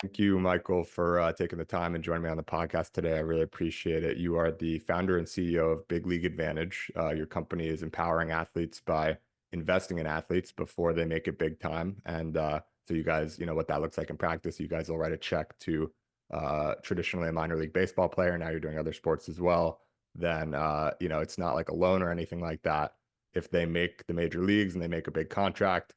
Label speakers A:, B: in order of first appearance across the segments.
A: Thank you, Michael, for taking the time and joining me on the podcast today. I really appreciate it. You are the founder and CEO of Big League Advantage. Your company is empowering athletes by investing in athletes before they make it big time. And so you guys, what that looks like in practice. You guys will write a check to traditionally a minor league baseball player. Now you're doing other sports as well. Then, it's not like a loan or anything like that. If they make the major leagues and they make a big contract,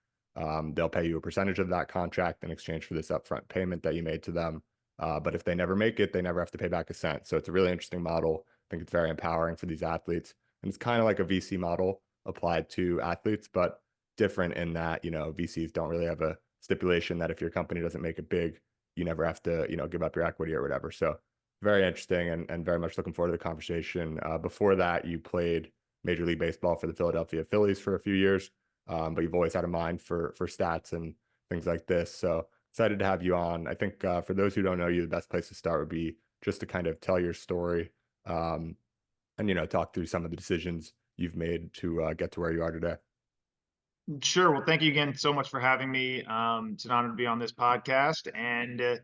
A: they'll pay you a percentage of that contract in exchange for this upfront payment that you made to them. But if they never make it, they never have to pay back a cent. So it's a really interesting model. I think it's very empowering for these athletes. And it's kind of like a VC model applied to athletes, but different in that, VCs don't really have a stipulation that if your company doesn't make it big, you never have to, give up your equity or whatever. So very interesting and very much looking forward to the conversation. Before that, you played Major League Baseball for the Philadelphia Phillies for a few years, but you've always had a mind for stats and things like this. So excited to have you on. I think for those who don't know you, the best place to start would be just to kind of tell your story, and talk through some of the decisions you've made to get to where you are today.
B: Sure. Well, thank you again so much for having me. It's an honor to be on this podcast, and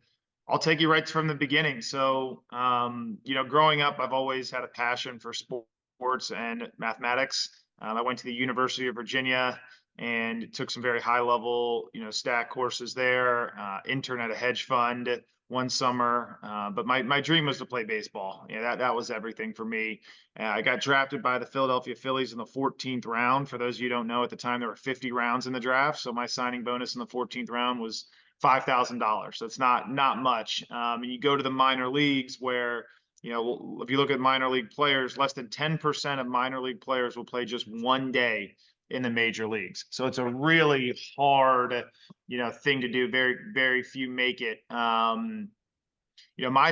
B: I'll take you right from the beginning. So, growing up, I've always had a passion for sports and mathematics. I went to the University of Virginia and took some very high level, stat courses there. Intern at a hedge fund one summer, but my dream was to play baseball. Yeah, that was everything for me. I got drafted by the Philadelphia Phillies in the 14th round. For those of you who don't know, at the time there were 50 rounds in the draft, so my signing bonus in the 14th round was $5,000. So it's not much. And you go to the minor leagues where, if you look at minor league players, less than 10% of minor league players will play just one day in the major leagues. So it's a really hard, thing to do. Very, very few make it. My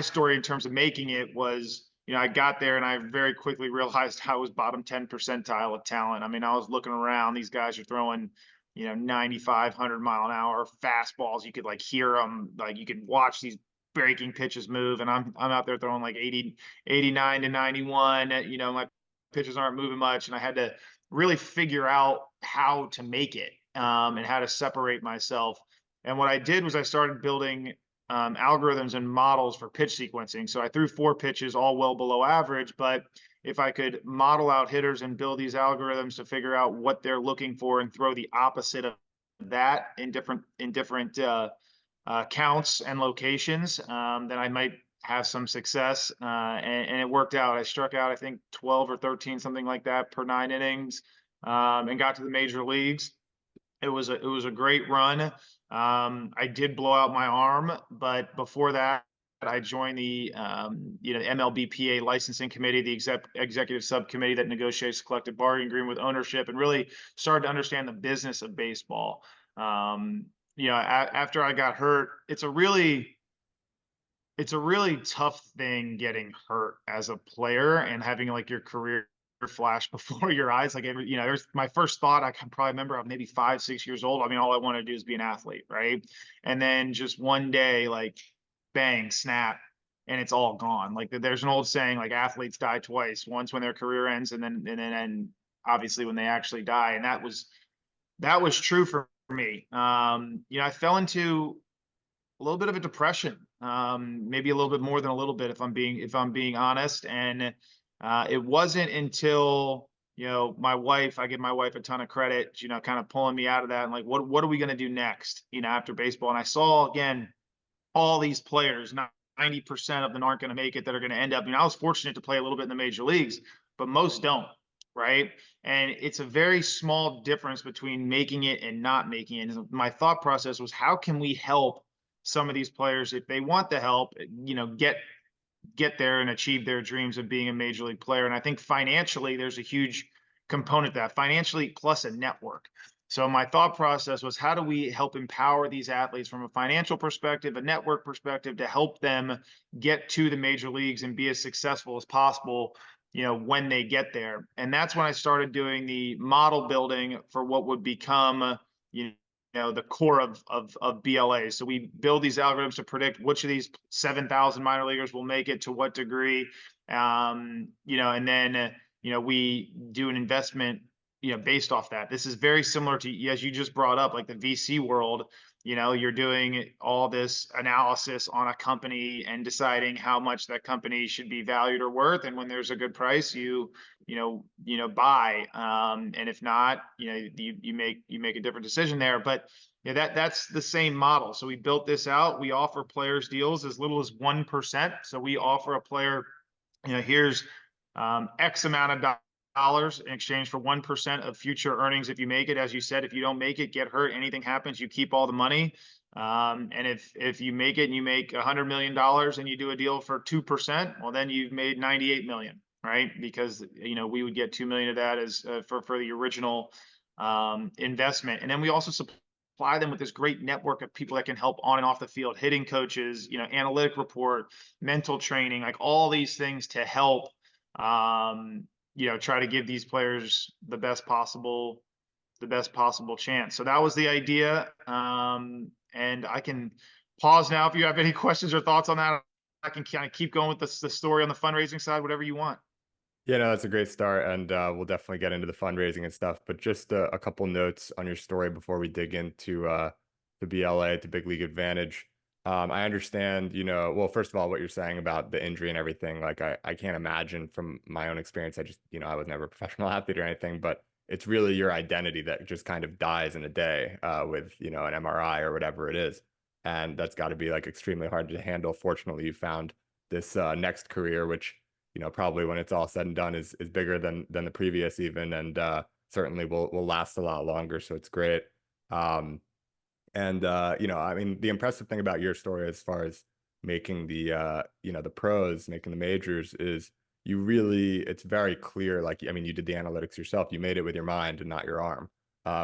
B: story in terms of making it was, I got there and I very quickly realized I was bottom 10 percentile of talent. I mean, I was looking around, these guys are throwing, 95, 100-mile-an-hour fastballs. You could like hear them, like you could watch these breaking pitches move. And I'm out there throwing like 80, 89 to 91. My pitches aren't moving much. And I had to really figure out how to make it, and how to separate myself. And what I did was I started building algorithms and models for pitch sequencing. So I threw 4 pitches, all well below average. But if I could model out hitters and build these algorithms to figure out what they're looking for and throw the opposite of that in different counts and locations, then I might have some success. And it worked out. I struck out, I think, 12 or 13, something like that, per 9 innings, and got to the major leagues. It was a great run. I did blow out my arm, but before that, I joined the MLBPA licensing committee, the executive subcommittee that negotiates collective bargaining agreement with ownership, and really started to understand the business of baseball. After I got hurt, it's a really tough thing getting hurt as a player and having like your career flash before your eyes. Like there's my first thought. I can probably remember I'm maybe 5, 6 years old. I mean, all I want to do is be an athlete, right? And then just one day, like bang, snap, and it's all gone. Like there's an old saying, like athletes die twice: once when their career ends, and then obviously when they actually die. And that was true for me. I fell into a little bit of a depression, maybe a little bit more than a little bit, if I'm being honest. And it wasn't until I give my wife a ton of credit, kind of pulling me out of that and like, what are we going to do next, after baseball? And I saw again all these players, 90% of them aren't going to make it, that are going to end up. I was fortunate to play a little bit in the major leagues, but most don't, right? And it's a very small difference between making it and not making it. And my thought process was, how can we help some of these players, if they want the help, get there and achieve their dreams of being a major league player? And I think financially, there's a huge component to that, financially plus a network. So my thought process was, how do we help empower these athletes from a financial perspective, a network perspective, to help them get to the major leagues and be as successful as possible, when they get there? And that's when I started doing the model building for what would become, the core of BLA. So we build these algorithms to predict which of these 7,000 minor leaguers will make it, to what degree, and then we do an investment based off that. This is very similar to, as you just brought up, like the VC world. you're doing all this analysis on a company and deciding how much that company should be valued or worth. And when there's a good price, buy. And if not, you make a different decision there. But yeah, that's the same model. So we built this out. We offer players deals as little as 1%. So we offer a player, here's X amount of dollars in exchange for 1% of future earnings if you make it. As you said, if you don't make it, get hurt, anything happens, you keep all the money. And if you make it and you make $100 million and you do a deal for 2%, well, then you've made 98 million, right? Because we would get 2 million of that as for the original investment. And then we also supply them with this great network of people that can help on and off the field, hitting coaches, analytic report, mental training, like all these things to help try to give these players the best possible chance. So that was the idea. And I can pause now if you have any questions or thoughts on that. I can kind of keep going with the story on the fundraising side, whatever you want.
A: Yeah, no, that's a great start, and we'll definitely get into the fundraising and stuff. But just a couple notes on your story before we dig into the BLA to Big League Advantage. I understand, well, first of all, what you're saying about the injury and everything. Like, I can't imagine from my own experience. I just, I was never a professional athlete or anything, but it's really your identity that just kind of dies in a day with, an MRI or whatever it is, and that's got to be like extremely hard to handle. Fortunately, you found this next career, which probably when it's all said and done is bigger than the previous even, and certainly will last a lot longer. So it's great. And I mean, the impressive thing about your story as far as making the pros, making the majors is it's very clear. Like, I mean, you did the analytics yourself. You made it with your mind and not your arm,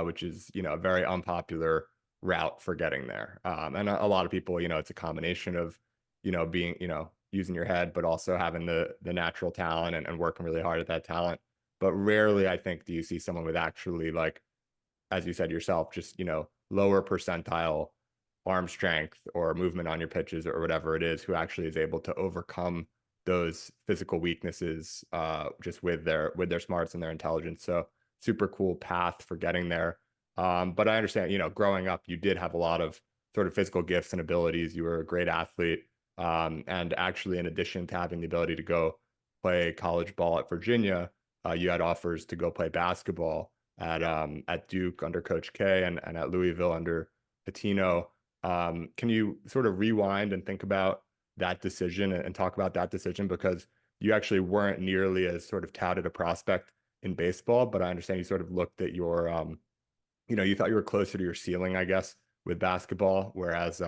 A: which is, a very unpopular route for getting there. And a lot of people, it's a combination of, being, using your head, but also having the natural talent and working really hard at that talent. But rarely, I think, do you see someone with actually, like, as you said yourself, just, lower percentile arm strength or movement on your pitches or whatever it is, who actually is able to overcome those physical weaknesses just with their smarts and their intelligence. So super cool path for getting there. But I understand, growing up, you did have a lot of sort of physical gifts and abilities. You were a great athlete. And actually, in addition to having the ability to go play college ball at Virginia, you had offers to go play basketball at Duke under Coach K and at Louisville under Pitino. Can you sort of rewind and think about that decision and talk about that decision? Because you actually weren't nearly as sort of touted a prospect in baseball, but I understand you sort of looked at your, you thought you were closer to your ceiling, I guess, with basketball, whereas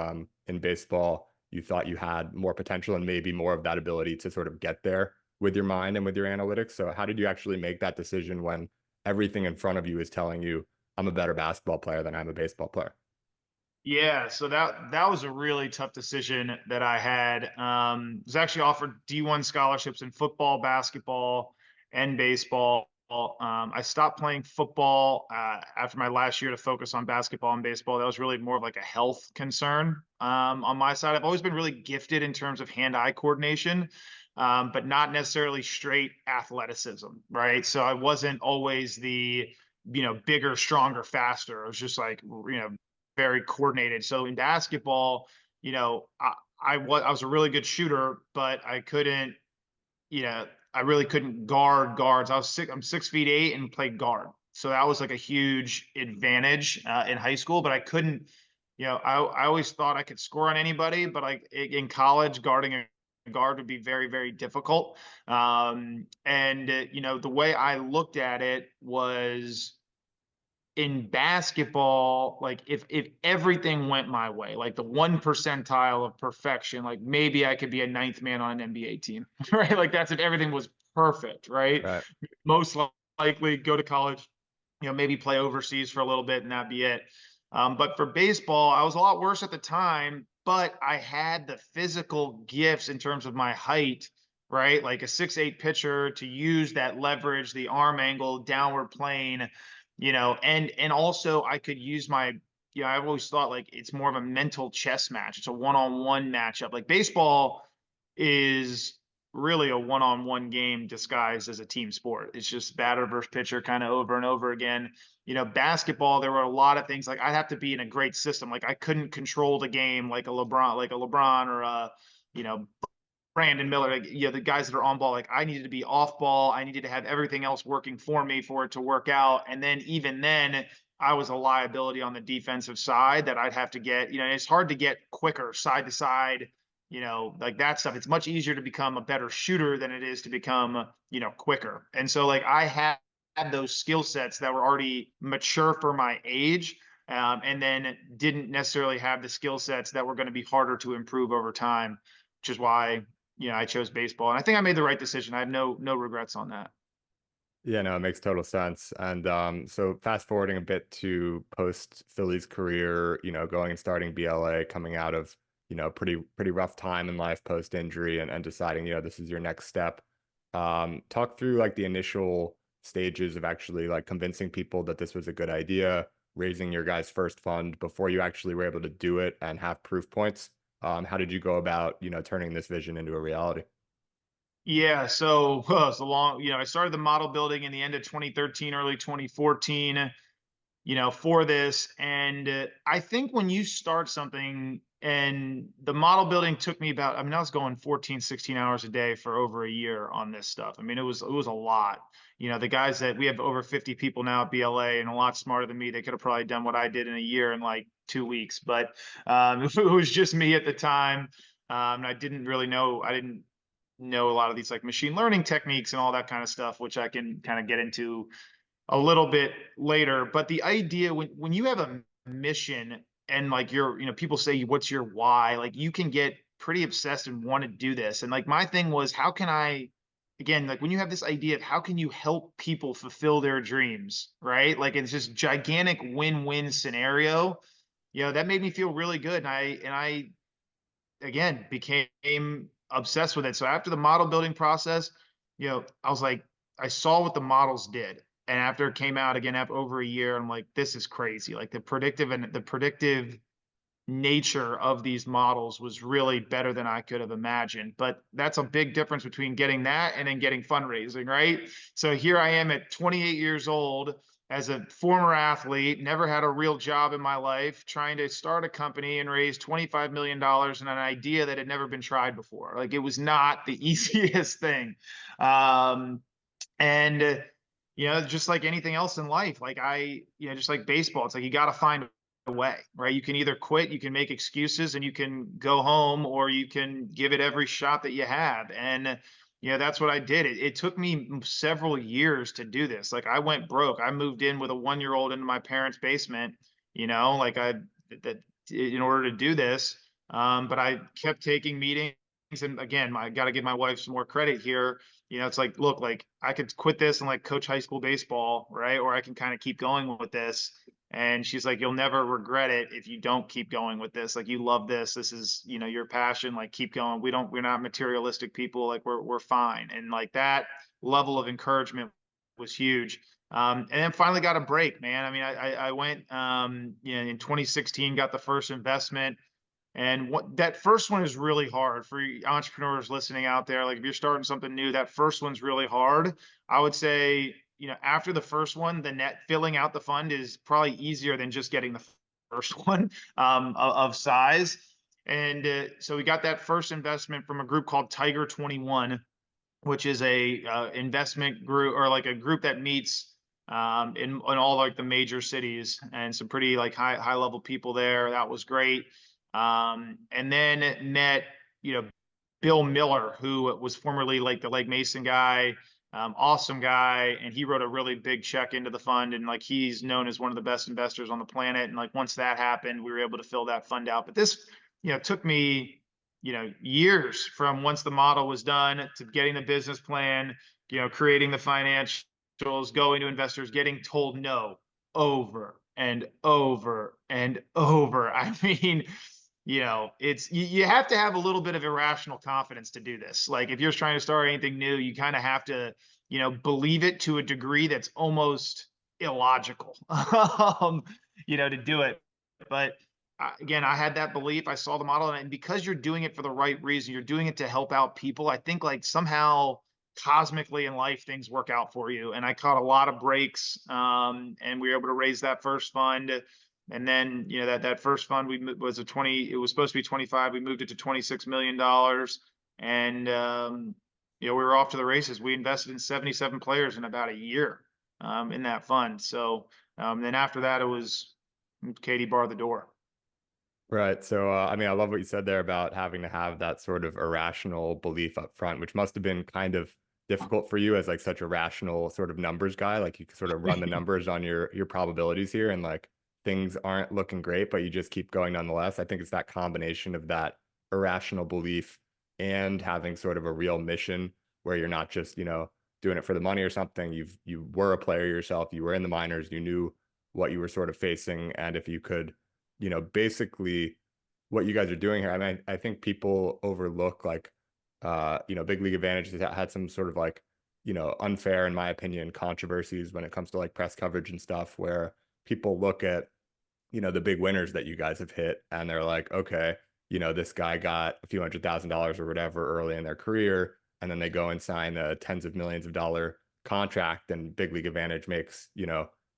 A: in baseball, you thought you had more potential and maybe more of that ability to sort of get there with your mind and with your analytics. So how did you actually make that decision when everything in front of you is telling you, I'm a better basketball player than I'm a baseball player?
B: Yeah, so that was a really tough decision that I had. Was actually offered D1 scholarships in football, basketball, and baseball. I stopped playing football after my last year to focus on basketball and baseball. That was really more of like a health concern on my side. I've always been really gifted in terms of hand-eye coordination, but not necessarily straight athleticism, right? So I wasn't always the, bigger, stronger, faster. I was just like, very coordinated. So in basketball, I was a really good shooter, but I couldn't, I really couldn't guard guards. I'm 6'8" and played guard. So that was like a huge advantage in high school, but I couldn't, I always thought I could score on anybody, but like in college, guarding a guard would be very, very difficult. The way I looked at it was, in basketball, like if everything went my way, like the 1 percentile of perfection, like maybe I could be a ninth man on an NBA team, right? Like that's if everything was perfect, right?
A: Right.
B: Most likely go to college, maybe play overseas for a little bit and that'd be it. But for baseball, I was a lot worse at the time, but I had the physical gifts in terms of my height, right? Like a 6'8" pitcher to use that leverage, the arm angle, downward plane, and also I could use my, I've always thought like it's more of a mental chess match. It's a one-on-one matchup. Like baseball is really a one-on-one game disguised as a team sport. It's just batter versus pitcher kind of over and over again. Basketball, there were a lot of things like I'd have to be in a great system. Like I couldn't control the game like a LeBron or you know, Brandon Miller, like, the guys that are on ball, like I needed to be off ball. I needed to have everything else working for me for it to work out. And then even then, I was a liability on the defensive side that I'd have to get, it's hard to get quicker side to side, like that stuff. It's much easier to become a better shooter than it is to become, quicker. And so like I had those skill sets that were already mature for my age. And then didn't necessarily have the skill sets that were going to be harder to improve over time, which is why I chose baseball, and I think I made the right decision. I have no regrets on that.
A: Yeah, no, it makes total sense. And so fast forwarding a bit to post Philly's career, going and starting BLA, coming out of, pretty rough time in life post injury and deciding, this is your next step. Talk through like the initial stages of actually like convincing people that this was a good idea, raising your guys' first fund before you actually were able to do it and have proof points. How did you go about, turning this vision into a reality?
B: Yeah, so it's a long, I started the model building in the end of 2013, early 2014, for this. And I think when you start something, and the model building took me about, I mean, I was going 14, 16 hours a day for over a year on this stuff. I mean, it was a lot. The guys that we have over 50 people now at BLA and a lot smarter than me, they could have probably done what I did in a year in like 2 weeks. But it was just me at the time. And I didn't know a lot of these like machine learning techniques and all that kind of stuff, which I can kind of get into a little bit later. But the idea when you have a mission and like people say, what's your why? Like you can get pretty obsessed and want to do this. And like my thing was, how can I, again, like when you have this idea of how can you help people fulfill their dreams, right? Like it's this gigantic win-win scenario. That made me feel really good. And I again became obsessed with it. So after the model building process, I was like, I saw what the models did. And after it came out again after over a year, I'm like, this is crazy. Like the predictive nature of these models was really better than I could have imagined. But that's a big difference between getting that and then getting fundraising, right? So here I am at 28 years old as a former athlete, never had a real job in my life, trying to start a company and raise $25 million on an idea that had never been tried before. Like it was not the easiest thing. And just like anything else in life, like just like baseball, it's like you got to find a way, right? You can either quit, you can make excuses and you can go home, or you can give it every shot that you have. And that's what I did. It took me several years to do this. Like I went broke. I moved in with a 1-year-old into my parents' basement, like that in order to do this. But I kept taking meetings, and again, I got to give my wife some more credit here. It's like, look, like I could quit this and like coach high school baseball, right? Or I can kind of keep going with this. And she's like, you'll never regret it if you don't keep going with this. Like you love this. This is, your passion. Like keep going. We're not materialistic people. Like we're fine. And like that level of encouragement was huge. And then finally got a break, man. I mean, I went, in 2016, got the first investment. And what that first one is really hard for entrepreneurs listening out there. Like if you're starting something new, that first one's really hard. I would say, after the first one, the net filling out the fund is probably easier than just getting the first one of size. And so we got that first investment from a group called Tiger 21, which is a investment group, or like a group that meets in all like the major cities, and some pretty like high level people there. That was great. And then met, Bill Miller, who was formerly like the Legg Mason guy, awesome guy. And he wrote a really big check into the fund. And like, he's known as one of the best investors on the planet. And like, once that happened, we were able to fill that fund out. But this, took me, years from once the model was done to getting the business plan, creating the financials, going to investors, getting told no over and over and over. I mean, it's you have to have a little bit of irrational confidence to do this. Like if you're trying to start anything new, you kind of have to, believe it to a degree that's almost illogical, to do it. But again, I had that belief. I saw the model, and because you're doing it for the right reason, you're doing it to help out people. I think like somehow cosmically in life things work out for you. And I caught a lot of breaks, and we were able to raise that first fund. And then that first fund was a 20. It was supposed to be 25. We moved it to $26 million, and we were off to the races. We invested in 77 players in about a year, in that fund. So then after that, it was Katie bar the door.
A: Right. So, I mean, I love what you said there about having to have that sort of irrational belief up front, which must have been kind of difficult for you as like such a rational sort of numbers guy. Like you can sort of run the numbers on your probabilities here, and like things aren't looking great, but you just keep going nonetheless. I think it's that combination of that irrational belief and having sort of a real mission where you're not just, doing it for the money or something. You were a player yourself, you were in the minors, you knew what you were sort of facing, and if you could basically what you guys are doing here. I mean, I think people overlook like, Big League Advantage has had some sort of like, unfair, in my opinion, controversies when it comes to like press coverage and stuff, where people look at, the big winners that you guys have hit and they're like, okay, this guy got a few $100,000 or whatever early in their career. And then they go and sign a tens of millions of dollar contract, and Big League Advantage makes,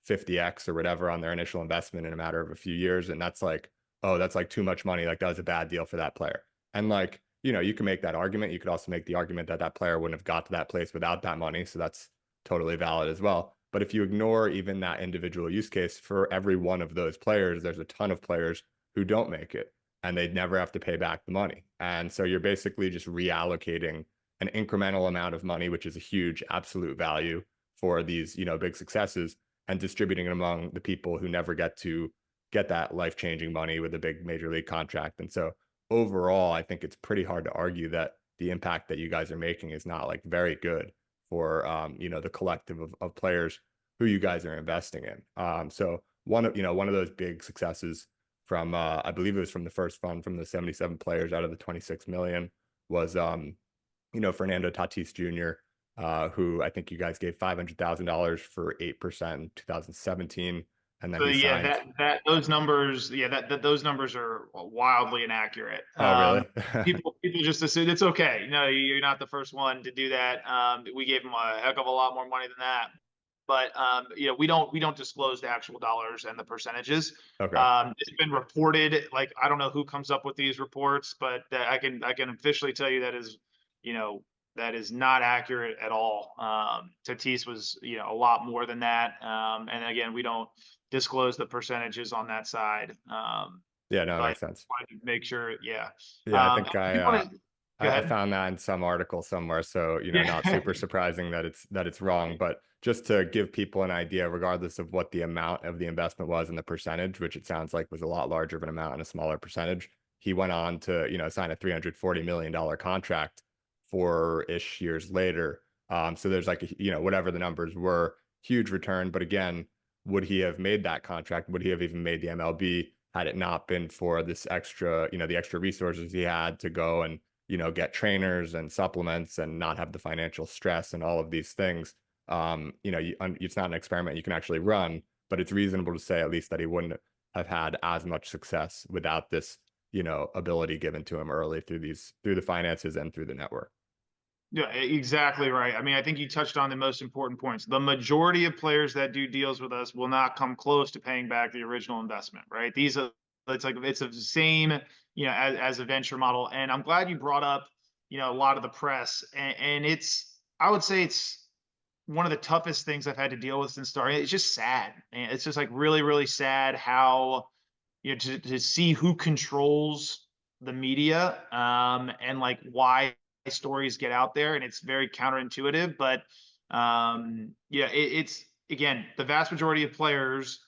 A: 50x or whatever on their initial investment in a matter of a few years. And that's like, oh, that's like too much money. Like that was a bad deal for that player. And like, you can make that argument. You could also make the argument that that player wouldn't have got to that place without that money. So that's totally valid as well. But if you ignore even that individual use case, for every one of those players, there's a ton of players who don't make it and they'd never have to pay back the money. And so you're basically just reallocating an incremental amount of money, which is a huge absolute value for these, big successes, and distributing it among the people who never get to get that life-changing money with a big major league contract. And so overall, I think it's pretty hard to argue that the impact that you guys are making is not like very good for the collective of players who you guys are investing in. So one of those big successes from I believe it was from the first fund, from the 77 players out of the 26 million, was Fernando Tatis Jr., who I think you guys gave $500,000 for 8% in 2017, and then
B: So
A: he
B: yeah,
A: signed.
B: that those numbers, yeah, that those numbers are wildly inaccurate.
A: Oh, really?
B: People just assume it's okay. You're not the first one to do that. We gave them a heck of a lot more money than that. But we don't disclose the actual dollars and the percentages.
A: Okay.
B: It's been reported. Like I don't know who comes up with these reports, but I can officially tell you you know that is not accurate at all. Tatis was a lot more than that. And again, we don't disclose the percentages on that side.
A: Yeah, no, it
B: But
A: makes sense.
B: wanted to make sure, yeah.
A: Yeah, I
B: And
A: think
B: I do want to go
A: I
B: ahead.
A: found that in some article somewhere, so not
B: Yeah.
A: super surprising that it's wrong. But just to give people an idea, regardless of what the amount of the investment was and the percentage, which it sounds like was a lot larger of an amount and a smaller percentage, he went on to sign a $340 million contract 4-ish years later. So there's like whatever the numbers were, huge return. But again, would he have made that contract? Would he have even made the MLB had it not been for this extra, the extra resources he had to go and get trainers and supplements and not have the financial stress and all of these things? It's not an experiment you can actually run, but it's reasonable to say at least that he wouldn't have had as much success without this, ability given to him early through the finances and through the network.
B: Yeah, exactly right. I mean, I think you touched on the most important points. The majority of players that do deals with us will not come close to paying back the original investment, right? It's the same, as a venture model. And I'm glad you brought up, a lot of the press, and I would say it's one of the toughest things I've had to deal with since starting. It's just sad. And it's just like really, really sad how, to see who controls the media, and like why stories get out there, and it's very counterintuitive. But yeah, it's again, the vast majority of players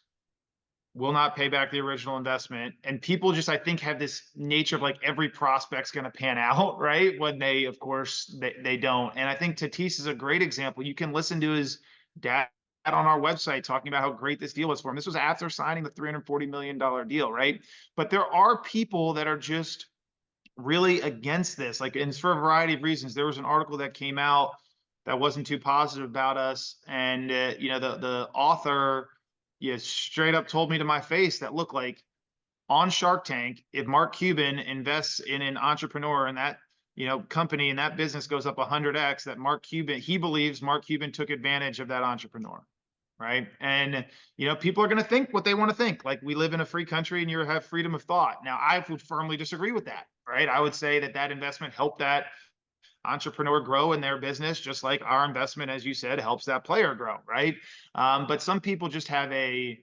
B: will not pay back the original investment, and people just, I think, have this nature of like every prospect's going to pan out, right? When they, of course, they don't. And I think Tatis is a great example. You can listen to his dad on our website talking about how great this deal was for him. This was after signing the $340 million deal, right? But there are people that are just really against this, like, and it's for a variety of reasons. There was an article that came out that wasn't too positive about us, and the author, straight up told me to my face that, look, like, on Shark Tank, if Mark Cuban invests in an entrepreneur and that, company and that business goes up 100x, that he believes Mark Cuban took advantage of that entrepreneur. Right. And, people are going to think what they want to think. Like, we live in a free country and you have freedom of thought. Now, I would firmly disagree with that. Right. I would say that investment helped that entrepreneur grow in their business, just like our investment, as you said, helps that player grow. Right. But some people just have a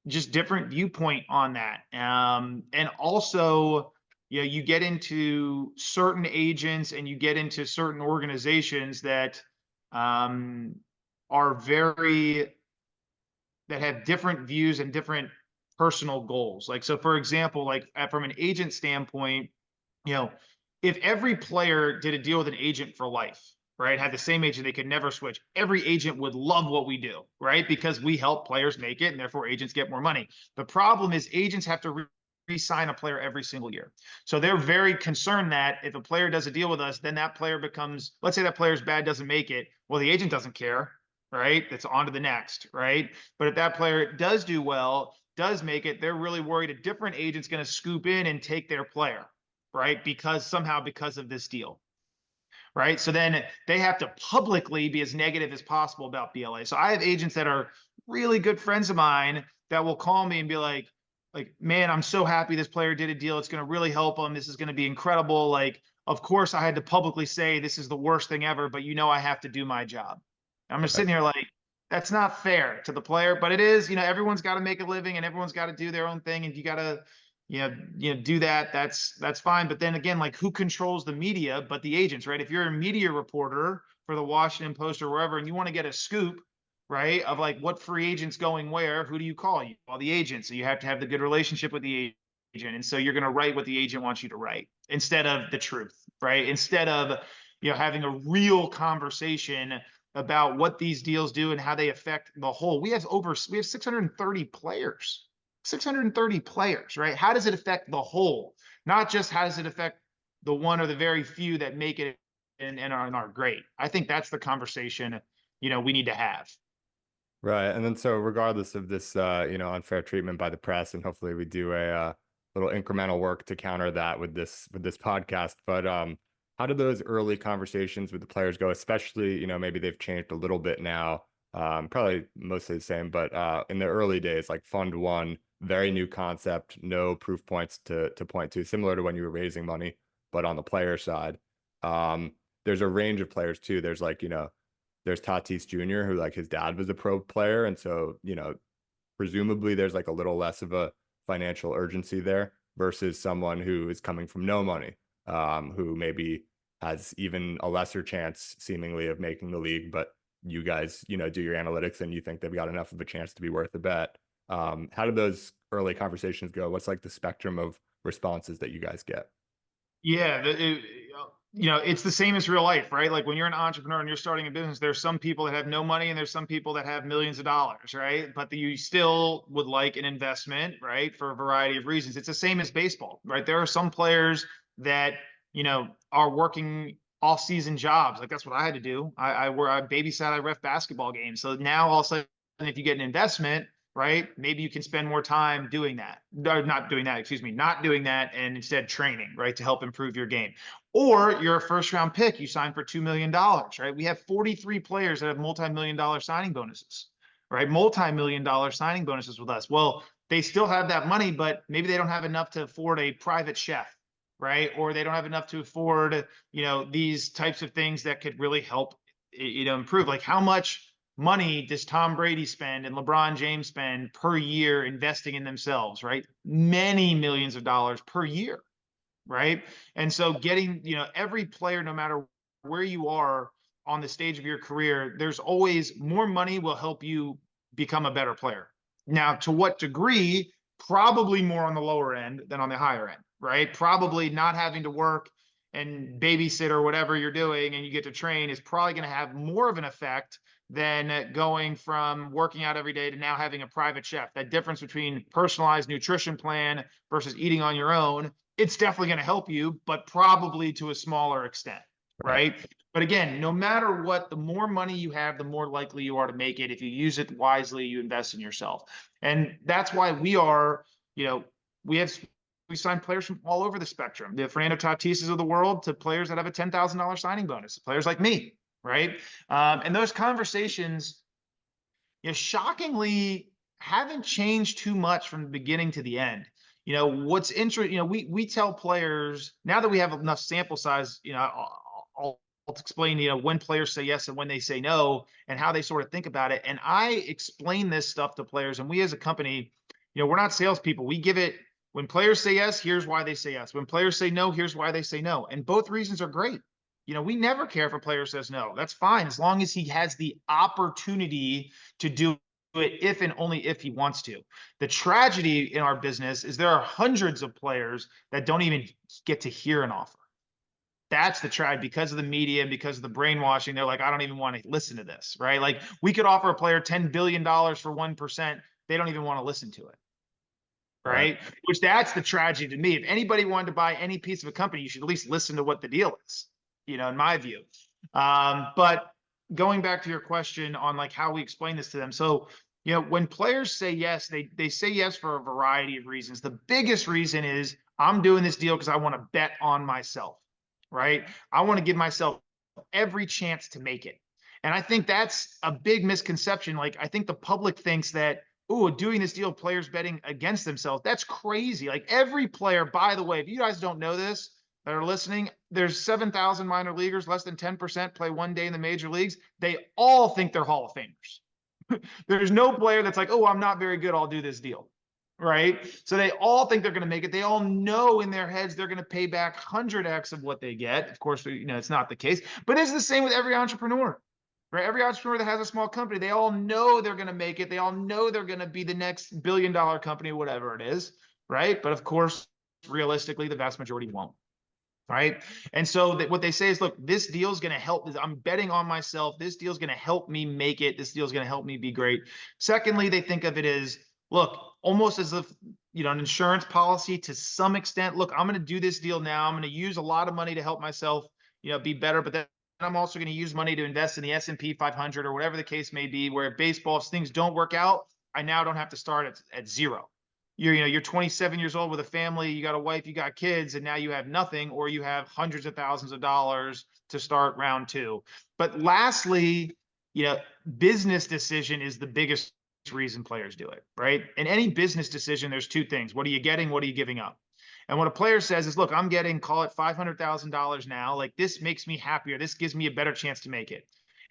B: different viewpoint on that. And also, you get into certain agents and you get into certain organizations that are that have different views and different personal goals. Like, so for example, like from an agent standpoint, if every player did a deal with an agent for life, right, had the same agent, they could never switch, every agent would love what we do, right? Because we help players make it and therefore agents get more money. The problem is agents have to re-sign a player every single year. So they're very concerned that if a player does a deal with us, then that player becomes, let's say that player's bad, doesn't make it. Well, the agent doesn't care, right? It's on to the next, right? But if that player does do well, does make it, they're really worried a different agent's going to scoop in and take their player, right? Because of this deal, right? So then they have to publicly be as negative as possible about BLA. So I have agents that are really good friends of mine that will call me and be like, man, I'm so happy this player did a deal. It's going to really help him. This is going to be incredible. Like, of course I had to publicly say this is the worst thing ever, but I have to do my job. I'm just sitting here like, that's not fair to the player, but it is, everyone's got to make a living and everyone's got to do their own thing. And you got to, do that. That's fine. But then again, like, who controls the media but the agents, right? If you're a media reporter for the Washington Post or wherever, and you want to get a scoop, right, of like what free agent's going where, who do you call? You call the agent. So you have to have the good relationship with the agent. And so you're going to write what the agent wants you to write instead of the truth, right? Instead of, having a real conversation about what these deals do and how they affect the whole. We have 630 players. 630 players, right? How does it affect the whole? Not just how does it affect the one or the very few that make it and are great. I think that's the conversation, we need to have.
A: Right. And then so regardless of this, unfair treatment by the press, and hopefully we do a little incremental work to counter that with this podcast. But how do those early conversations with the players go? Especially, maybe they've changed a little bit now. Probably mostly the same, but in the early days, like Fund One, very new concept, no proof points to point to, similar to when you were raising money, but on the player side. There's a range of players too. There's like, there's Tatis Jr., who like his dad was a pro player. And so, presumably there's like a little less of a financial urgency there versus someone who is coming from no money, who maybe has even a lesser chance seemingly of making the league, but you guys, do your analytics and you think they've got enough of a chance to be worth a bet. How do those early conversations go? What's like the spectrum of responses that you guys get?
B: Yeah, it's the same as real life, right? Like when you're an entrepreneur and you're starting a business, there's some people that have no money and there's some people that have millions of dollars, right? But you still would like an investment, right? For a variety of reasons. It's the same as baseball, right? There are some players that, are working off-season jobs. Like that's what I had to do. I babysat, I ref basketball games. So now all of a sudden, if you get an investment, right, maybe you can spend more time doing that. Or not doing that, excuse me, not doing that, and instead training, right, to help improve your game. Or you're a first-round pick, you sign for $2 million, right? We have 43 players that have multi-million-dollar signing bonuses, right? Multi-million-dollar signing bonuses with us. Well, they still have that money, but maybe they don't have enough to afford a private chef, right? Or they don't have enough to afford, these types of things that could really help, improve. Like how much money does Tom Brady spend and LeBron James spend per year investing in themselves, right? Many millions of dollars per year, right? And so getting, every player, no matter where you are on the stage of your career, there's always more money will help you become a better player. Now, to what degree? Probably more on the lower end than on the higher end, right? Probably not having to work and babysit or whatever you're doing and you get to train is probably going to have more of an effect than going from working out every day to now having a private chef. That difference between personalized nutrition plan versus eating on your own, it's definitely going to help you, but probably to a smaller extent, right? But again, no matter what, the more money you have, the more likely you are to make it. If you use it wisely, you invest in yourself. And that's why we are, we sign players from all over the spectrum, the Fernando Tatises of the world to players that have a $10,000 signing bonus, players like me, right? And those conversations, shockingly haven't changed too much from the beginning to the end. What's interesting, we tell players, now that we have enough sample size, I'll explain, when players say yes and when they say no and how they sort of think about it. And I explain this stuff to players, and we as a company, we're not salespeople. We give it, when players say yes, here's why they say yes. When players say no, here's why they say no. And both reasons are great. We never care if a player says no. That's fine, as long as he has the opportunity to do it if and only if he wants to. The tragedy in our business is there are hundreds of players that don't even get to hear an offer. That's the tragedy, because of the media and because of the brainwashing. They're like, I don't even want to listen to this, right? Like, we could offer a player $10 billion for 1%. They don't even want to listen to it. Right? Which, that's the tragedy to me. If anybody wanted to buy any piece of a company, you should at least listen to what the deal is, in my view. But going back to your question on like how we explain this to them. So, when players say yes, they say yes for a variety of reasons. The biggest reason is, I'm doing this deal because I want to bet on myself, right? I want to give myself every chance to make it. And I think that's a big misconception. Like, I think the public thinks that, oh, doing this deal, players betting against themselves, that's crazy. Like, every player, by the way, if you guys don't know this that are listening, there's 7,000 minor leaguers, less than 10% play one day in the major leagues. They all think they're Hall of Famers. There's no player that's like, oh, I'm not very good, I'll do this deal, right? So they all think they're going to make it. They all know in their heads they're going to pay back 100x of what they get. Of course, it's not the case, but it's the same with every entrepreneur. Right? Every entrepreneur that has a small company, they all know they're going to make it. They all know they're going to be the next billion-dollar company, whatever it is, right? But of course, realistically, the vast majority won't, right? And so what they say is, look, this deal is going to help. I'm betting on myself. This deal is going to help me make it. This deal is going to help me be great. Secondly, they think of it as, look, almost as if, an insurance policy to some extent. Look, I'm going to do this deal now. I'm going to use a lot of money to help myself, be better, but then I'm also going to use money to invest in the S&P 500 or whatever the case may be, where baseball, if things don't work out, I now don't have to start at zero. You're 27 years old with a family, you got a wife, you got kids, and now you have nothing, or you have hundreds of thousands of dollars to start round two. But lastly, business decision is the biggest reason players do it, right? In any business decision, there's two things. What are you getting? What are you giving up? And what a player says is, look, I'm getting, call it $500,000 now. Like, this makes me happier. This gives me a better chance to make it.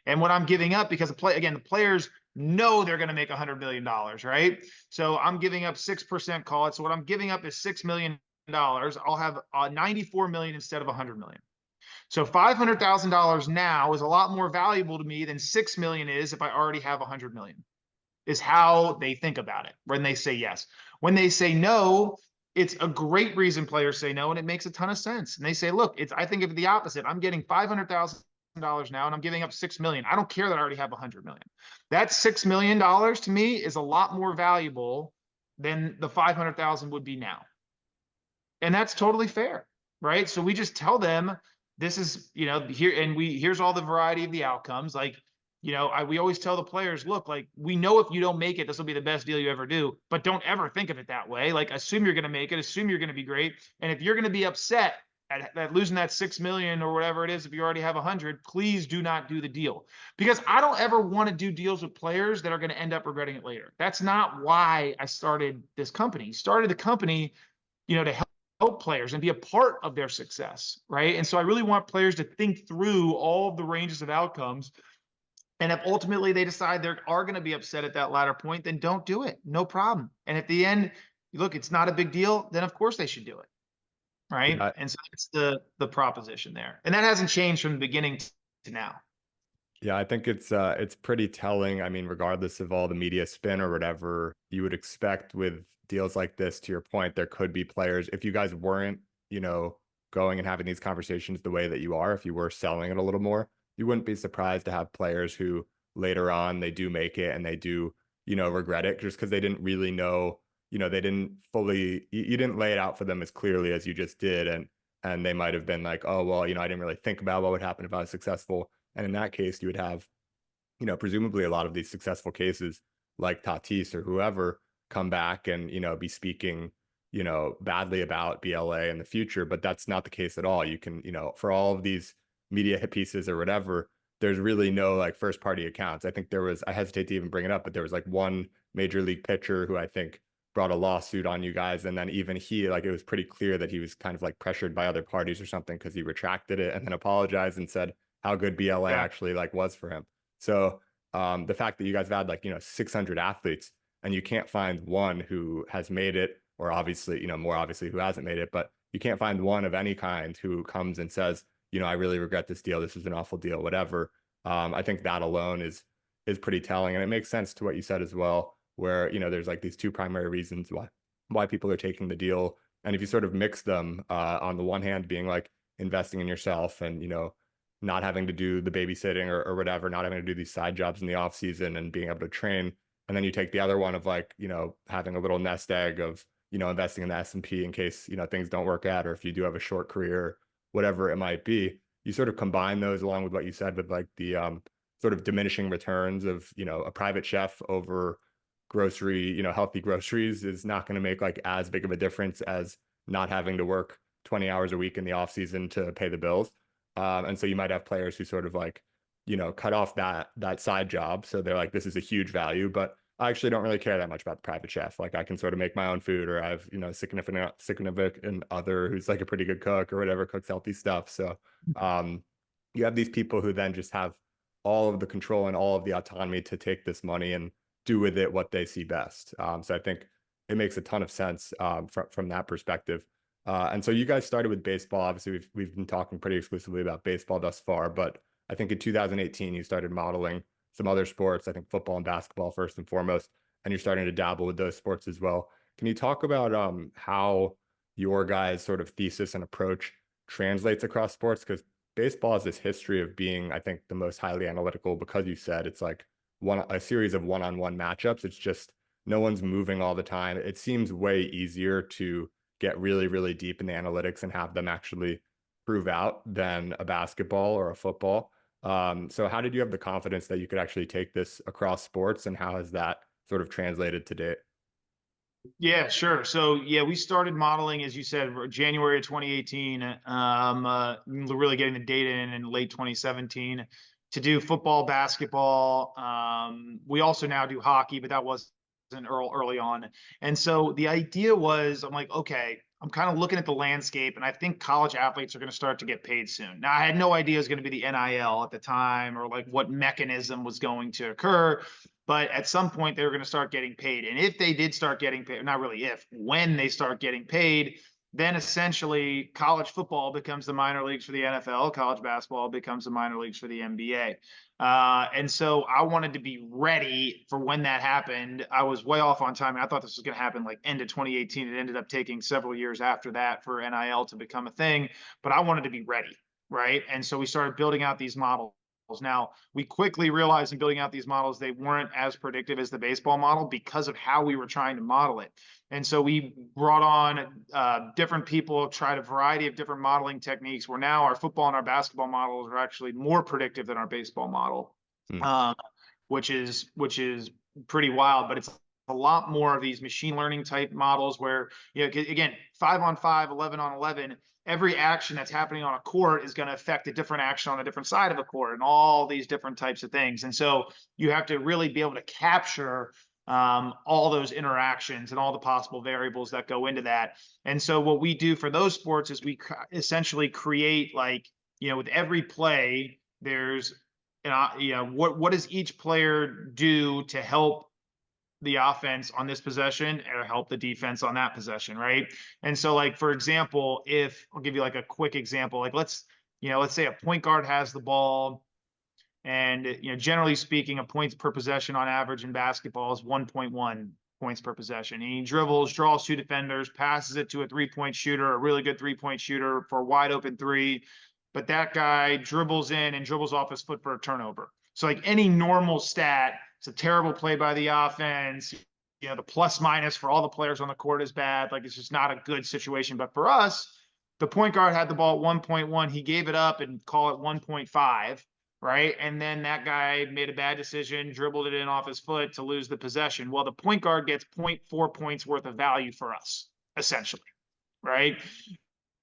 B: And what I'm giving up, because the players know they're going to make $100 million, right? So I'm giving up 6%, call it. So what I'm giving up is $6 million. I'll have 94 million instead of 100 million. So $500,000 now is a lot more valuable to me than 6 million is if I already have 100 million, is how they think about it when they say yes. When they say no, it's a great reason players say no, and it makes a ton of sense. And they say, look, I think of it the opposite. I'm getting $500,000 now, and I'm giving up 6 million. I don't care that I already have 100 million. That $6 million to me is a lot more valuable than the 500,000 would be now. And that's totally fair, right? So we just tell them, this is, here, and here's all the variety of the outcomes. Like, we always tell the players, look, like, we know if you don't make it, this will be the best deal you ever do, but don't ever think of it that way. Like, assume you're going to make it, assume you're going to be great. And if you're going to be upset at losing that 6 million or whatever it is, if you already have 100, please do not do the deal. Because I don't ever want to do deals with players that are going to end up regretting it later. That's not why I started this company. Started the company, to help players and be a part of their success, right? And so I really want players to think through all of the ranges of outcomes. And if ultimately they decide they are going to be upset at that latter point, then don't do it. No problem. And at the end, look, it's not a big deal, then of course they should do it. Right.
A: Yeah,
B: And so that's the proposition there. And that hasn't changed from the beginning to now.
A: yeah, I think it's pretty telling. I mean, regardless of all the media spin or whatever, you would expect with deals like this, to your point, there could be players, if you guys weren't, going and having these conversations the way that you are, if you were selling it a little more, you wouldn't be surprised to have players who later on they do make it and they do, regret it just because they didn't really know, they didn't fully, you didn't lay it out for them as clearly as you just did. And they might have been like, oh, well, I didn't really think about what would happen if I was successful. And in that case, you would have, presumably a lot of these successful cases like Tatis or whoever come back and, be speaking, badly about BLA in the future, but that's not the case at all. You can, for all of these media hit pieces or whatever, there's really no like first party accounts. I think I hesitate to even bring it up, but there was like one major league pitcher who I think brought a lawsuit on you guys. And then even he, like, it was pretty clear that he was kind of like pressured by other parties or something because he retracted it and then apologized and said how good BLA
B: Yeah.
A: actually like was for him. So the fact that you guys have had like, 600 athletes and you can't find one who has made it, or obviously, more obviously who hasn't made it, but you can't find one of any kind who comes and says, I really regret this deal. This was an awful deal, whatever. I think that alone is pretty telling. And it makes sense to what you said as well, where, there's like these two primary reasons why people are taking the deal. And if you sort of mix them, on the one hand, being like investing in yourself and, not having to do the babysitting or whatever, not having to do these side jobs in the off season and being able to train. And then you take the other one of like, having a little nest egg of, investing in the S&P in case, things don't work out, or if you do have a short career, whatever it might be. You sort of combine those along with what you said with like the sort of diminishing returns of, a private chef over grocery, healthy groceries is not going to make like as big of a difference as not having to work 20 hours a week in the off season to pay the bills. And so you might have players who sort of like, cut off that side job. So they're like, this is a huge value, but I actually don't really care that much about the private chef. Like I can sort of make my own food, or I have, significant other who's like a pretty good cook or whatever, cooks healthy stuff. So you have these people who then just have all of the control and all of the autonomy to take this money and do with it what they see best. So I think it makes a ton of sense from that perspective. And so you guys started with baseball. Obviously, we've been talking pretty exclusively about baseball thus far, but I think in 2018 you started modeling some other sports. I think football and basketball first and foremost, and you're starting to dabble with those sports as well. Can you talk about how your guys' sort of thesis and approach translates across sports? Because baseball has this history of being, I think, the most highly analytical because you said it's like a series of one-on-one matchups. It's just no one's moving all the time. It seems way easier to get really, really deep in the analytics and have them actually prove out than a basketball or a football. So how did you have the confidence that you could actually take this across sports, and how has that sort of translated to date?
B: Yeah, sure. So yeah, we started modeling, as you said, January of 2018. Really getting the data in late 2017 to do football, basketball. We also now do hockey, but that wasn't early on. And so the idea was, I'm like, okay, I'm kind of looking at the landscape, and I think college athletes are going to start to get paid soon. Now, I had no idea it was going to be the NIL at the time, or like what mechanism was going to occur. But at some point, they were going to start getting paid. And if they did start getting paid, not really if, when they start getting paid, then essentially college football becomes the minor leagues for the NFL, college basketball becomes the minor leagues for the NBA. And so I wanted to be ready for when that happened. I was way off on time. I thought this was going to happen like end of 2018. It ended up taking several years after that for NIL to become a thing, but I wanted to be ready, right? And so we started building out these models. Now, we quickly realized in building out these models, they weren't as predictive as the baseball model because of how we were trying to model it. And so we brought on different people, tried a variety of different modeling techniques, where now our football and our basketball models are actually more predictive than our baseball model,
A: Hmm.
B: um, which is pretty wild. But it's a lot more of these machine learning type models where, again, 5-on-5, 11-on-11, every action that's happening on a court is going to affect a different action on a different side of a court, and all these different types of things. And so you have to really be able to capture all those interactions and all the possible variables that go into that. And so what we do for those sports is we essentially create, like, with every play, there's, what does each player do to help the offense on this possession or help the defense on that possession, right? And so, like, for example, if I'll give you like a quick example, like let's say a point guard has the ball, and generally speaking, a points per possession on average in basketball is 1.1 points per possession. And he dribbles, draws two defenders, passes it to a three-point shooter, a really good three-point shooter for a wide open three, but that guy dribbles in and dribbles off his foot for a turnover. So like any normal stat, it's a terrible play by the offense. The plus minus for all the players on the court is bad. Like, it's just not a good situation. But for us, the point guard had the ball at 1.1. He gave it up and call it 1.5, right? And then that guy made a bad decision, dribbled it in off his foot to lose the possession. Well, the point guard gets 0.4 points worth of value for us essentially, right?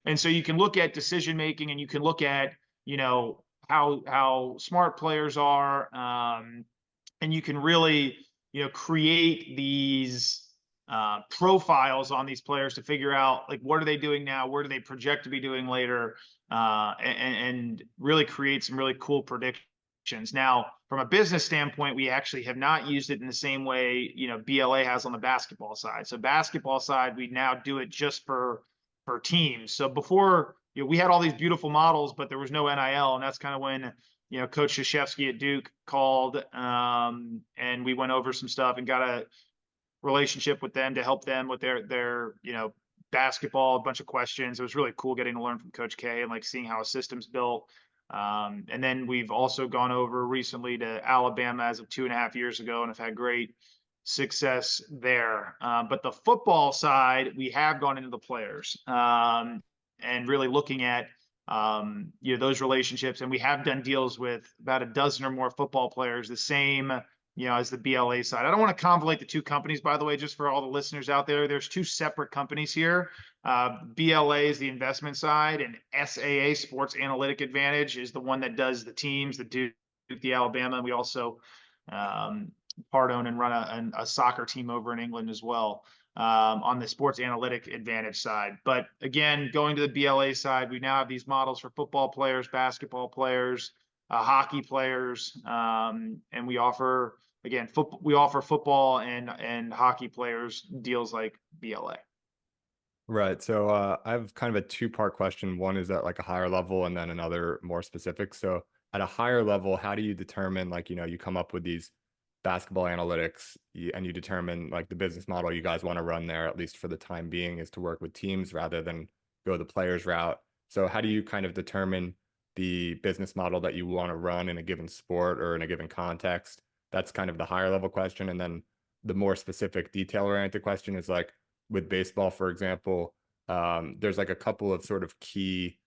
B: And so you can look at decision making, and you can look at, you know, how smart players are, and you can really, you know, create these profiles on these players to figure out, like, what are they doing now, where do they project to be doing later, and really create some really cool predictions. Now, from a business standpoint, we actually have not used it in the same way, you know, BLA has on the basketball side. So basketball side, we now do it just for teams. So before, you know, we had all these beautiful models, but there was no NIL, and that's kind of when, you know, Coach Krzyzewski at Duke called, and we went over some stuff and got a relationship with them to help them with their you know, basketball, a bunch of questions. It was really cool getting to learn from Coach K and like seeing how a system's built. And then we've also gone over recently to Alabama as of 2.5 years ago, and have had great success there. But the football side, we have gone into the players, and really looking at, you know, those relationships. And we have done deals with about a dozen or more football players, the same, you know, as the BLA side. I don't want to convolute the two companies, by the way, just for all the listeners out there. There's two separate companies here. BLA is the investment side, and SAA, Sports Analytic Advantage, is the one that does the teams, the Duke, the Alabama. And we also part own and run a soccer team over in England as well, on the Sports Analytic Advantage side. But again, going to the BLA side, we now have these models for football players, basketball players, hockey players, and we offer, again, we offer football and hockey players deals like BLA.
A: Right. So I have kind of a two-part question. One is at like a higher level, and then another more specific. So at a higher level, how do you determine, like, you know, you come up with these basketball analytics, and you determine like the business model you guys want to run there, at least for the time being, is to work with teams rather than go the players route. So how do you kind of determine the business model that you want to run in a given sport or in a given context? That's kind of the higher level question. And then the more specific, detail oriented question is like, with baseball, for example, there's like a couple of sort of key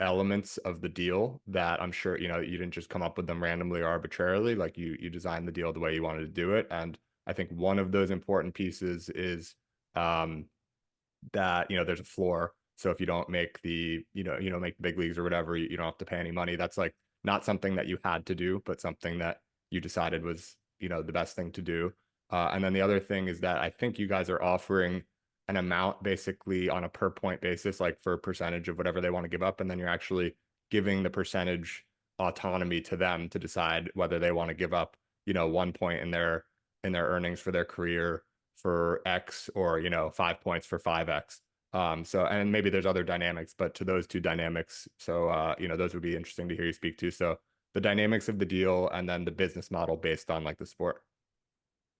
A: elements of the deal that I'm sure, you know, you didn't just come up with them randomly or arbitrarily. Like you designed the deal the way you wanted to do it. And I think one of those important pieces is that, you know, there's a floor. So if you don't make the, you know, make the big leagues or whatever, you don't have to pay any money. That's like not something that you had to do, but something that you decided was, you know, the best thing to do. And then the other thing is that I think you guys are offering an amount basically on a per point basis, like for a percentage of whatever they want to give up. And then you're actually giving the percentage autonomy to them to decide whether they want to give up, you know, 1 point in their earnings for their career for X, or, you know, 5 points for 5X. So, and maybe there's other dynamics, but to those two dynamics, so, you know, those would be interesting to hear you speak to. So the dynamics of the deal, and then the business model based on like the sport.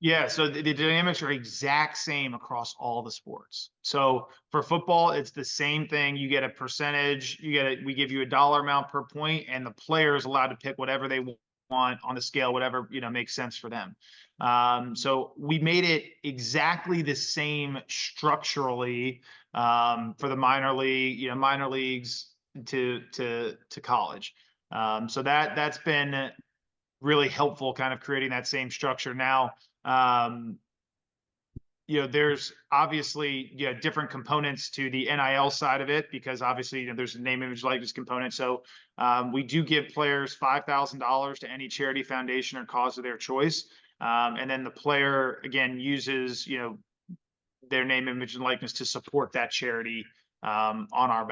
B: Yeah, so the dynamics are exact same across all the sports. So for football, it's the same thing. You get a percentage, we give you a dollar amount per point, and the player is allowed to pick whatever they want on the scale, whatever, you know, makes sense for them. So we made it exactly the same structurally, for the minor leagues to college. So that's been really helpful, kind of creating that same structure. Now, you know, there's obviously, you know, different components to the NIL side of it, because obviously, you know, there's a name, image, likeness component. So we do give players $5,000 to any charity, foundation, or cause of their choice. And then the player, again, uses, you know, their name, image, and likeness to support that charity, on our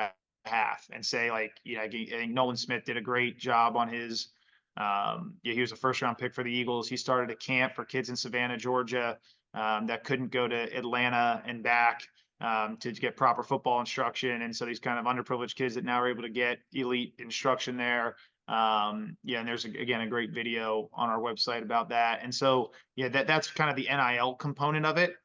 B: behalf. And say, like, you know, I think Nolan Smith did a great job on his, yeah, he was a first-round pick for the Eagles. He started a camp for kids in Savannah, Georgia, that couldn't go to Atlanta and back, to get proper football instruction. And so these kind of underprivileged kids that now are able to get elite instruction there. Yeah, and there's again a great video on our website about that. And so, yeah, that's kind of the NIL component of it.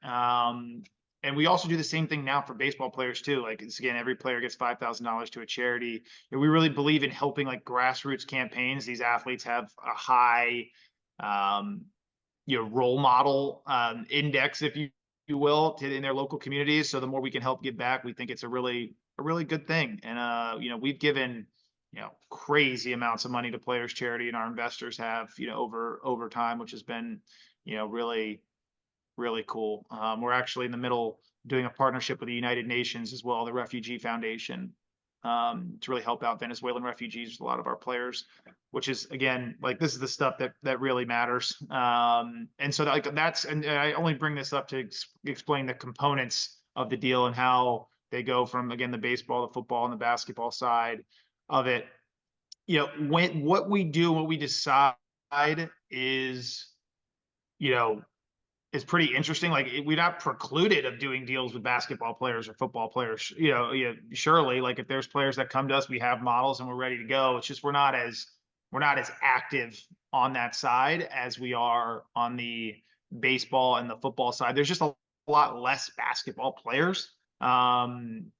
B: And we also do the same thing now for baseball players too. Like, it's, again, every player gets $5,000 to a charity. And we really believe in helping like grassroots campaigns. These athletes have a high, you know, role model index, if you will, in their local communities. So the more we can help give back, we think it's a really good thing. And you know, we've given, you know, crazy amounts of money to players' charity, and our investors have, you know, over time, which has been, you know, really cool. We're actually in the middle doing a partnership with the United Nations as well, the Refugee Foundation, to really help out Venezuelan refugees with a lot of our players, which is, again, like, this is the stuff that really matters. And so like and I only bring this up to explain the components of the deal and how they go from, again, the baseball, the football, and the basketball side of it. What we do, what we decide is, you know, is pretty interesting. Like, we're not precluded of doing deals with basketball players or football players. Surely, like, if there's players that come to us, we have models and we're ready to go. It's just we're not as active on that side as we are on the baseball and the football side. There's just a lot less basketball players, that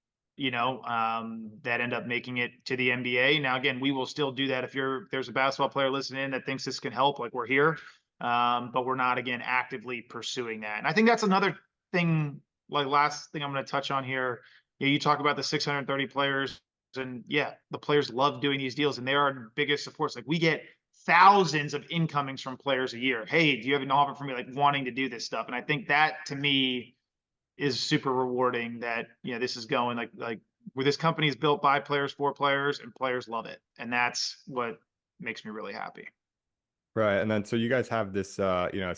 B: end up making it to the NBA. Now, again, we will still do that. If there's a basketball player listening in that thinks this can help, like, we're here. But we're not, again, actively pursuing that. And I think that's another thing, like, last thing I'm going to touch on here. You talk about the 630 players, and yeah, the players love doing these deals, and they are our biggest supports. Like, we get thousands of incomings from players a year. Hey, do you have an offer for me? Like, wanting to do this stuff. And I think that, to me, is super rewarding, that, this is going like where this company is built by players for players, and players love it. And that's what makes me really happy.
A: Right. And then so you guys have this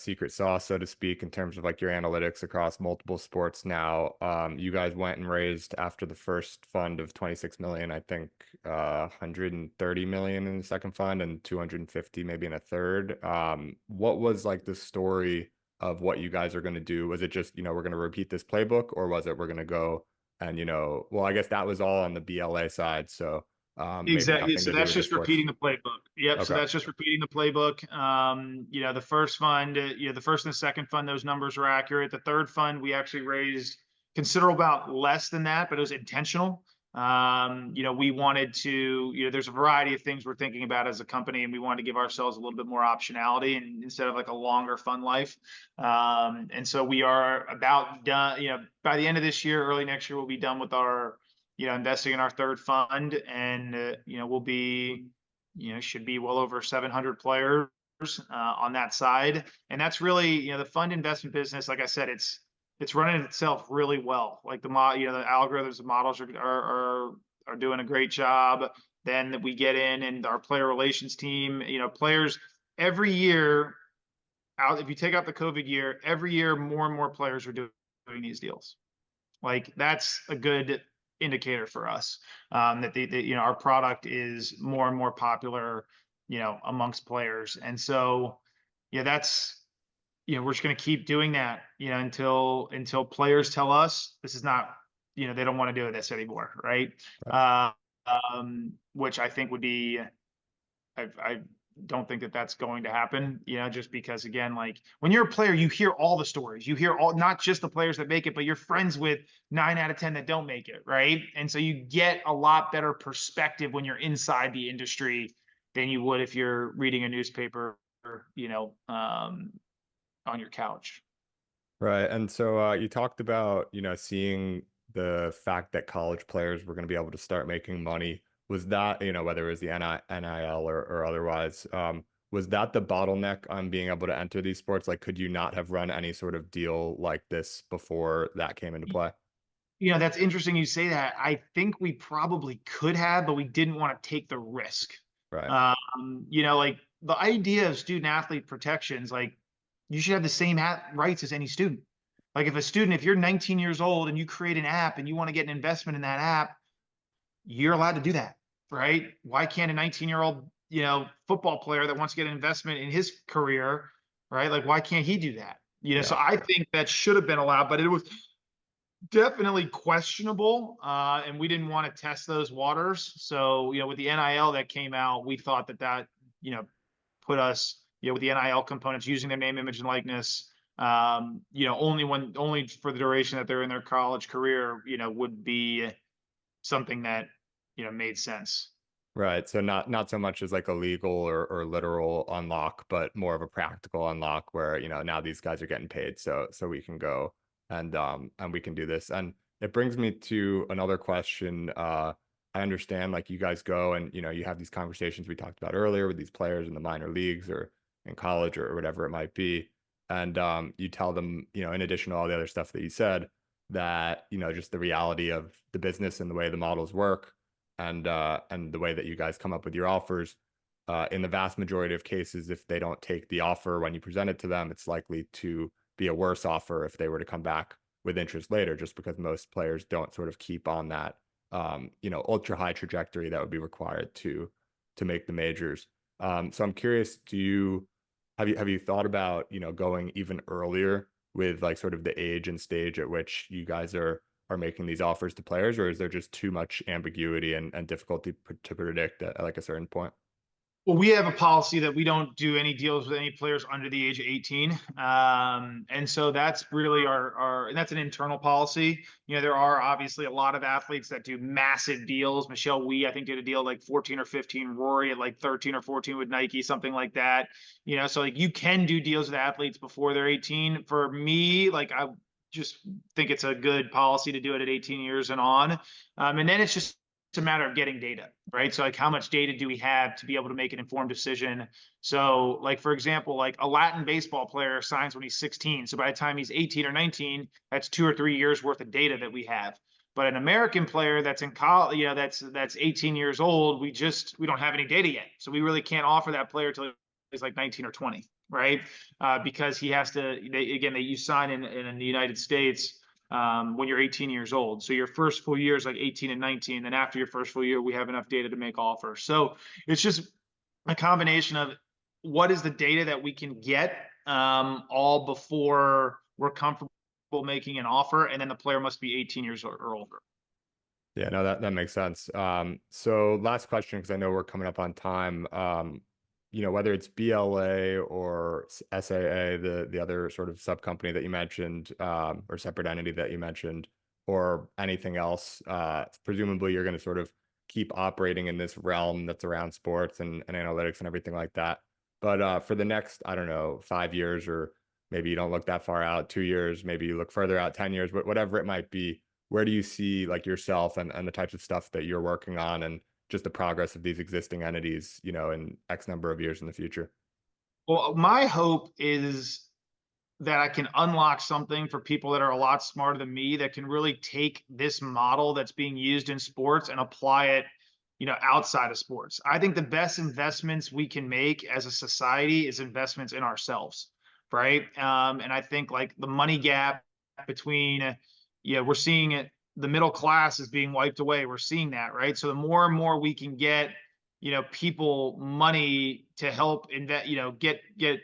A: secret sauce, so to speak, in terms of like your analytics across multiple sports now. You guys went and raised, after the first fund of 26 million, I think 130 million in the second fund and 250 maybe in a third. What was like the story of what you guys are going to do? Was it just, we're going to repeat this playbook, or was it we're going to go and, well, I guess that was all on the BLA side. So maybe
B: Exactly.
A: nothing
B: So
A: to do
B: that's
A: with the
B: just
A: sports.
B: repeating the playbook. Yep. So
A: Okay.
B: that's just repeating the playbook. The first fund, the first and the second fund, those numbers are accurate. The third fund, we actually raised considerable amount less than that, but it was intentional. We wanted to, there's a variety of things we're thinking about as a company, and we wanted to give ourselves a little bit more optionality, and instead of like a longer fund life. And so we are about done, by the end of this year, early next year, we'll be done with our, investing in our third fund, and we'll be, should be well over 700 players on that side. And that's really, the fund investment business. Like I said, it's running itself really well. Like the algorithms, the models are doing a great job. Then we get in, and our player relations team, players every year out. If you take out the COVID year, every year more and more players are doing these deals. Like, that's a good indicator for us, that our product is more and more popular, amongst players. And so, that's, we're just going to keep doing that, until players tell us this is not, they don't want to do this anymore, right? Which I think would be, I don't think that that's going to happen, just because, again, like, when you're a player, you hear all the stories. You hear not just the players that make it, but you're friends with 9 out of 10 that don't make it, right? And so you get a lot better perspective when you're inside the industry than you would if you're reading a newspaper, on your couch.
A: Right. And so you talked about, seeing the fact that college players were going to be able to start making money. Was that, whether it was the NIL or otherwise, was that the bottleneck on being able to enter these sports? Like, could you not have run any sort of deal like this before that came into play?
B: That's interesting you say that. I think we probably could have, but we didn't want to take the risk.
A: Right.
B: Like, the idea of student athlete protections, like, you should have the same rights as any student. Like, if you're 19 years old and you create an app and you want to get an investment in that app, you're allowed to do that, right? Why can't a 19-year-old, football player that wants to get an investment in his career, right? Like, why can't he do that? So
A: Yeah.
B: I think that should have been allowed, but it was definitely questionable, and we didn't want to test those waters. So, with the NIL that came out, we thought that put us, with the NIL components, using their name, image, and likeness, only for the duration that they're in their college career, would be something that, made sense.
A: Right. So not so much as like a legal or literal unlock, but more of a practical unlock where, now these guys are getting paid. So we can go and we can do this. And it brings me to another question. I understand, like, you guys go and, you have these conversations we talked about earlier with these players in the minor leagues or in college or whatever it might be. And you tell them, in addition to all the other stuff that you said, that, just the reality of the business and the way the models work, and the way that you guys come up with your offers, in the vast majority of cases, if they don't take the offer when you present it to them, it's likely to be a worse offer if they were to come back with interest later, just because most players don't sort of keep on that, ultra high trajectory that would be required to make the majors. So I'm curious, have you thought about, going even earlier with like sort of the age and stage at which you guys are making these offers to players, or is there just too much ambiguity and difficulty to predict at like a certain point?
B: Well, we have a policy that we don't do any deals with any players under the age of 18. And so that's really and that's an internal policy. There are obviously a lot of athletes that do massive deals. Michelle Wie, I think, did a deal like 14 or 15, Rory at like 13 or 14 with Nike, something like that. So like you can do deals with athletes before they're 18. For me, like I just think it's a good policy to do it at 18 years and on. And then it's just a matter of getting data, right? So like how much data do we have to be able to make an informed decision? So like, for example, like a Latin baseball player signs when he's 16. So by the time he's 18 or 19, that's 2 or 3 years worth of data that we have. But an American player that's in college, that's 18 years old, we don't have any data yet. So we really can't offer that player till he's like 19 or 20, right? Because he has to, you sign in the United States when you're 18 years old. So your first full year is like 18 and 19. Then after your first full year, we have enough data to make offers. So it's just a combination of what is the data that we can get all before we're comfortable making an offer, and then the player must be 18 years or older.
A: Yeah, no, that makes sense. So last question, because I know we're coming up on time. Whether it's BLA or SAA, the other sort of sub company that you mentioned, or separate entity that you mentioned, or anything else, presumably you're going to sort of keep operating in this realm that's around sports and analytics and everything like that. But for the next, I don't know, 5 years, or maybe you don't look that far out, 2 years, maybe you look further out, 10 years, whatever it might be, where do you see like yourself and the types of stuff that you're working on, and just the progress of these existing entities, in X number of years in the future?
B: Well, my hope is that I can unlock something for people that are a lot smarter than me that can really take this model that's being used in sports and apply it, outside of sports. I think the best investments we can make as a society is investments in ourselves, right? And I think like the money gap between, we're seeing it, the middle class is being wiped away. We're seeing that, right? So the more and more we can get, people money to help invest, get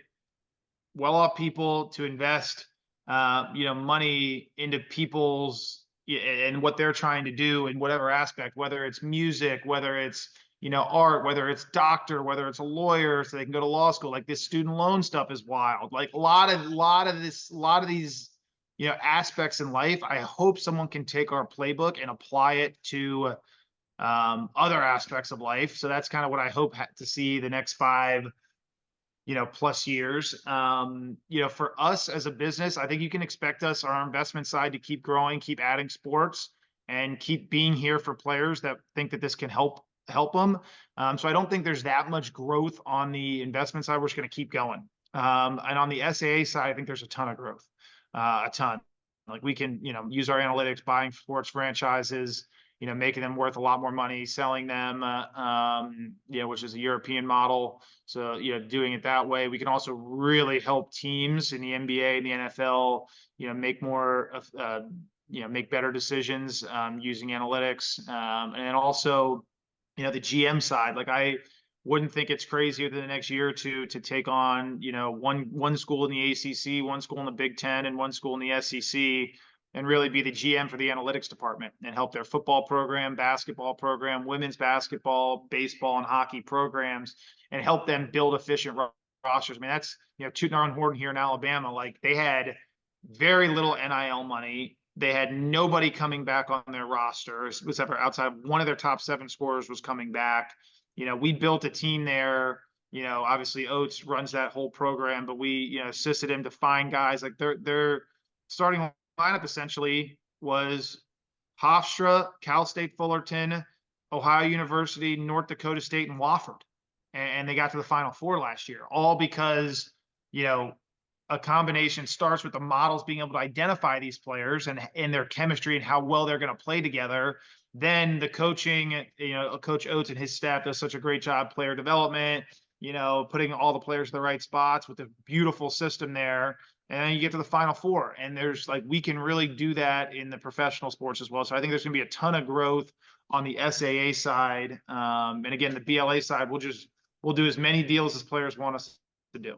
B: well-off people to invest, money into people's and what they're trying to do in whatever aspect, whether it's music, whether it's art, whether it's doctor, whether it's a lawyer, so they can go to law school. Like this student loan stuff is wild. Like a lot of these aspects in life. I hope someone can take our playbook and apply it to other aspects of life. So that's kind of what I hope to see the next 5 plus years. For us as a business, I think you can expect us, our investment side, to keep growing, keep adding sports, and keep being here for players that think that this can help them. So I don't think there's that much growth on the investment side. We're just going to keep going. And on the SAA side, I think there's a ton of growth, a ton. Like we can, use our analytics, buying sports franchises, making them worth a lot more money, selling them, which is a European model. So, doing it that way. We can also really help teams in the NBA and the NFL, make more, make better decisions using analytics. And then also, the GM side. Like I wouldn't think it's crazy within the next year or two to take on, one school in the ACC, one school in the Big Ten, and one school in the SEC, and really be the GM for the analytics department and help their football program, basketball program, women's basketball, baseball, and hockey programs, and help them build efficient rosters. I mean, that's, tooting our own horn here in Alabama. Like they had very little NIL money. They had nobody coming back on their roster, except for outside one of their top 7 scorers was coming back. We built a team there. Obviously Oates runs that whole program, but we, assisted him to find guys. Like their starting lineup essentially was Hofstra, Cal State Fullerton, Ohio University, North Dakota State, and Wofford. And they got to the Final Four last year, all because, a combination starts with the models being able to identify these players and their chemistry and how well they're going to play together. Then the coaching, Coach Oates and his staff does such a great job, player development, putting all the players in the right spots with a beautiful system there. And then you get to the Final Four, and there's like, we can really do that in the professional sports as well. So I think there's going to be a ton of growth on the SAA side. And again, the BLA side, we'll do as many deals as players want us to do.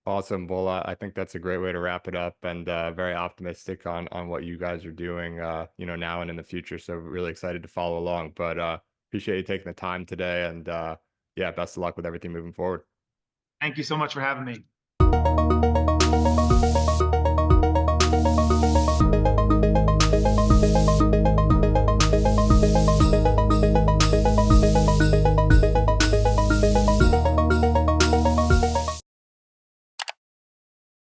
A: Awesome. Well, I think that's a great way to wrap it up, and very optimistic on what you guys are doing, now and in the future. So really excited to follow along. But appreciate you taking the time today, and yeah, best of luck with everything moving forward.
B: Thank you so much for having me.